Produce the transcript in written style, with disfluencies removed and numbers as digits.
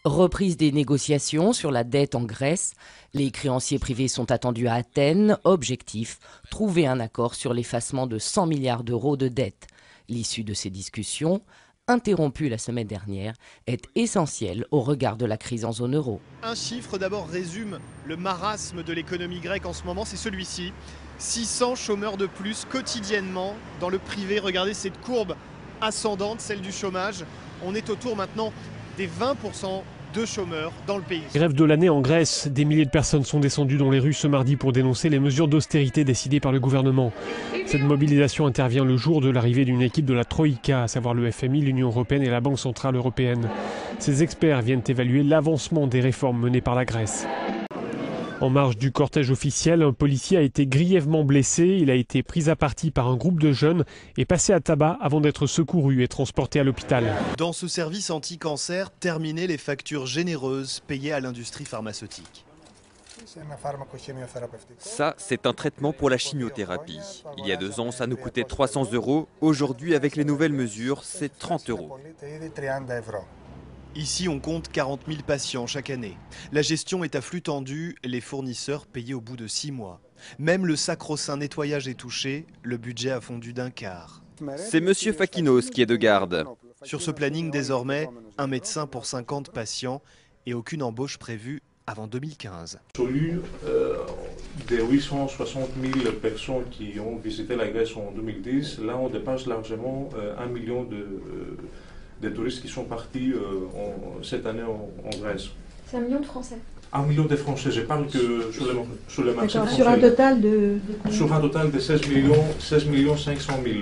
Reprise des négociations sur la dette en Grèce. Les créanciers privés sont attendus à Athènes. Objectif, trouver un accord sur l'effacement de 100 milliards d'euros de dette. L'issue de ces discussions, interrompue la semaine dernière, est essentielle au regard de la crise en zone euro. Un chiffre d'abord résume le marasme de l'économie grecque en ce moment, c'est celui-ci. 600 chômeurs de plus quotidiennement dans le privé. Regardez cette courbe ascendante, celle du chômage. On est autour maintenant des 20% de chômeurs dans le pays. Grève de l'année en Grèce. Des milliers de personnes sont descendues dans les rues ce mardi pour dénoncer les mesures d'austérité décidées par le gouvernement. Cette mobilisation intervient le jour de l'arrivée d'une équipe de la Troïka, à savoir le FMI, l'Union européenne et la Banque centrale européenne. Ces experts viennent évaluer l'avancement des réformes menées par la Grèce. En marge du cortège officiel, un policier a été grièvement blessé. Il a été pris à partie par un groupe de jeunes et passé à tabac avant d'être secouru et transporté à l'hôpital. Dans ce service anti-cancer, terminer les factures généreuses payées à l'industrie pharmaceutique. Ça, c'est un traitement pour la chimiothérapie. Il y a 2 ans, ça nous coûtait 300 €. Aujourd'hui, avec les nouvelles mesures, c'est 30 €. Ici, on compte 40 000 patients chaque année. La gestion est à flux tendu, les fournisseurs payés au bout de 6 mois. Même le sacro-saint nettoyage est touché, le budget a fondu d'un quart. C'est Monsieur Fakinos qui est de garde. Sur ce planning, désormais, un médecin pour 50 patients et aucune embauche prévue avant 2015. Sur l'une des 860 000 personnes qui ont visité la Grèce en 2010, là on dépasse largement 1 million de touristes qui sont partis cette année en Grèce. C'est 1 million de Français. 1 million de Français, je parle que sur le marché français. Sur un total de... Sur un total de 16 500 000.